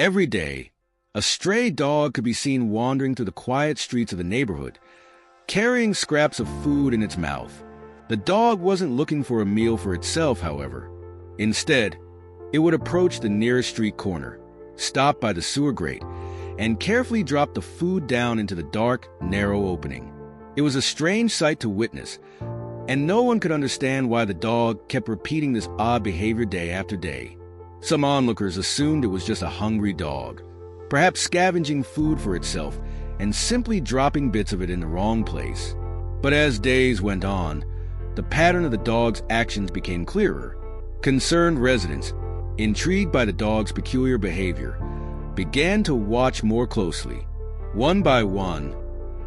Every day, a stray dog could be seen wandering through the quiet streets of the neighborhood, carrying scraps of food in its mouth. The dog wasn't looking for a meal for itself, however. Instead, it would approach the nearest street corner, stop by the sewer grate, and carefully drop the food down into the dark, narrow opening. It was a strange sight to witness, and no one could understand why the dog kept repeating this odd behavior day after day. Some onlookers assumed it was just a hungry dog, perhaps scavenging food for itself and simply dropping bits of it in the wrong place. But as days went on, the pattern of the dog's actions became clearer. Concerned residents, intrigued by the dog's peculiar behavior, began to watch more closely. One by one,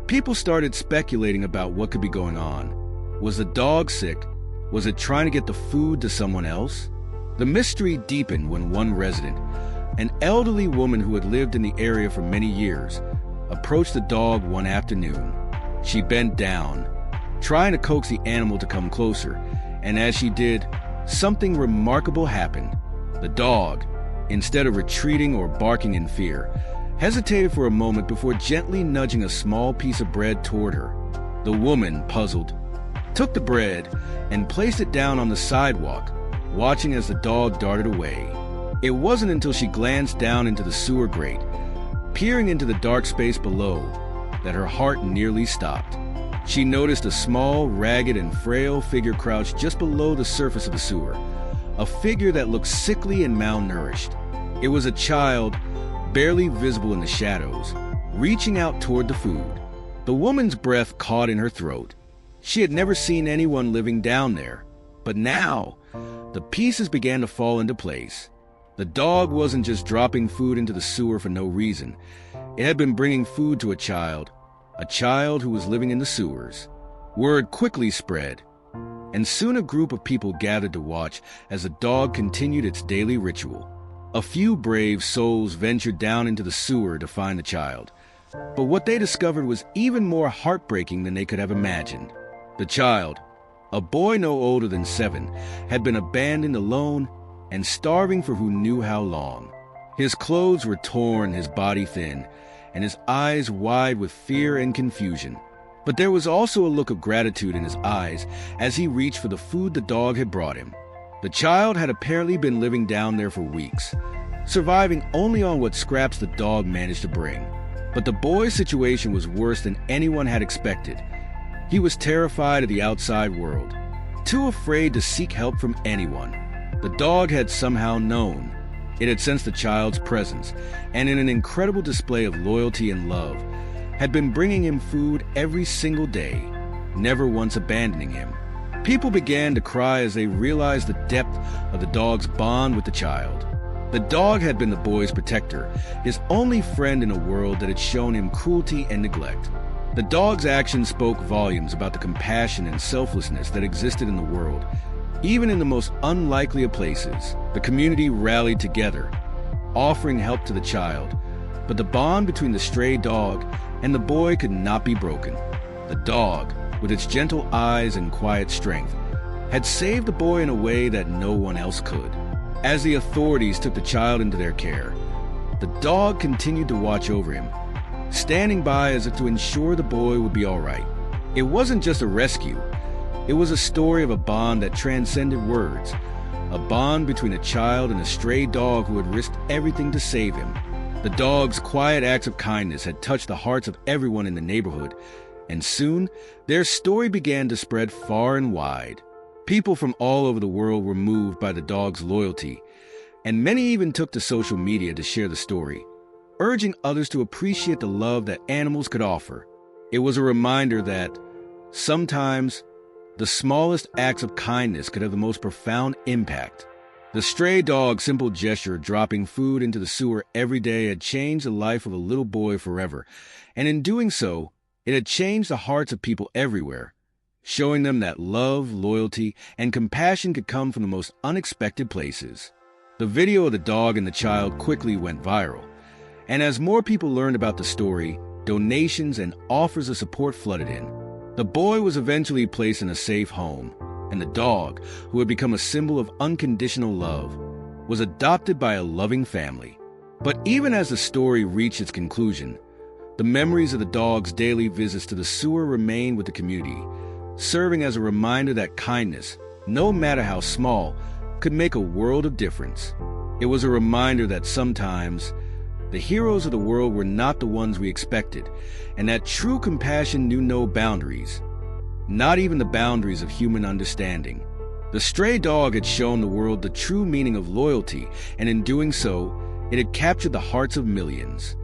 people started speculating about what could be going on. Was the dog sick? Was it trying to get the food to someone else? The mystery deepened when one resident, an elderly woman who had lived in the area for many years, approached the dog one afternoon. She bent down, trying to coax the animal to come closer, and as she did, something remarkable happened. The dog, instead of retreating or barking in fear, hesitated for a moment before gently nudging a small piece of bread toward her. The woman, puzzled, took the bread and placed it down on the sidewalk, watching as the dog darted away. It wasn't until she glanced down into the sewer grate, peering into the dark space below, that her heart nearly stopped. She noticed a small, ragged, and frail figure crouched just below the surface of the sewer, a figure that looked sickly and malnourished. It was a child, barely visible in the shadows, reaching out toward the food. The woman's breath caught in her throat. She had never seen anyone living down there, but now, the pieces began to fall into place. The dog wasn't just dropping food into the sewer for no reason. It had been bringing food to a child who was living in the sewers. Word quickly spread, and soon a group of people gathered to watch as the dog continued its daily ritual. A few brave souls ventured down into the sewer to find the child, but what they discovered was even more heartbreaking than they could have imagined. The child, a boy no older than 7, had been abandoned alone and starving for who knew how long. His clothes were torn, his body thin, and his eyes wide with fear and confusion. But there was also a look of gratitude in his eyes as he reached for the food the dog had brought him. The child had apparently been living down there for weeks, surviving only on what scraps the dog managed to bring. But the boy's situation was worse than anyone had expected. He was terrified of the outside world, too afraid to seek help from anyone. The dog had somehow known. It had sensed the child's presence, and in an incredible display of loyalty and love, had been bringing him food every single day, never once abandoning him. People began to cry as they realized the depth of the dog's bond with the child. The dog had been the boy's protector, his only friend in a world that had shown him cruelty and neglect. The dog's actions spoke volumes about the compassion and selflessness that existed in the world. Even in the most unlikely of places, the community rallied together, offering help to the child. But the bond between the stray dog and the boy could not be broken. The dog, with its gentle eyes and quiet strength, had saved the boy in a way that no one else could. As the authorities took the child into their care, the dog continued to watch over him, standing by as if to ensure the boy would be all right. It wasn't just a rescue. It was a story of a bond that transcended words, a bond between a child and a stray dog who had risked everything to save him. The dog's quiet acts of kindness had touched the hearts of everyone in the neighborhood, and soon their story began to spread far and wide. People from all over the world were moved by the dog's loyalty, and many even took to social media to share the story, urging others to appreciate the love that animals could offer. It was a reminder that sometimes the smallest acts of kindness could have the most profound impact. The stray dog's simple gesture of dropping food into the sewer every day had changed the life of a little boy forever, and in doing so, it had changed the hearts of people everywhere, showing them that love, loyalty, and compassion could come from the most unexpected places. The video of the dog and the child quickly went viral, and as more people learned about the story, donations and offers of support flooded in. The boy was eventually placed in a safe home, and the dog, who had become a symbol of unconditional love, was adopted by a loving family. But even as the story reached its conclusion, the memories of the dog's daily visits to the sewer remained with the community, serving as a reminder that kindness, no matter how small, could make a world of difference. It was a reminder that sometimes the heroes of the world were not the ones we expected, and that true compassion knew no boundaries, not even the boundaries of human understanding. The stray dog had shown the world the true meaning of loyalty, and in doing so, it had captured the hearts of millions.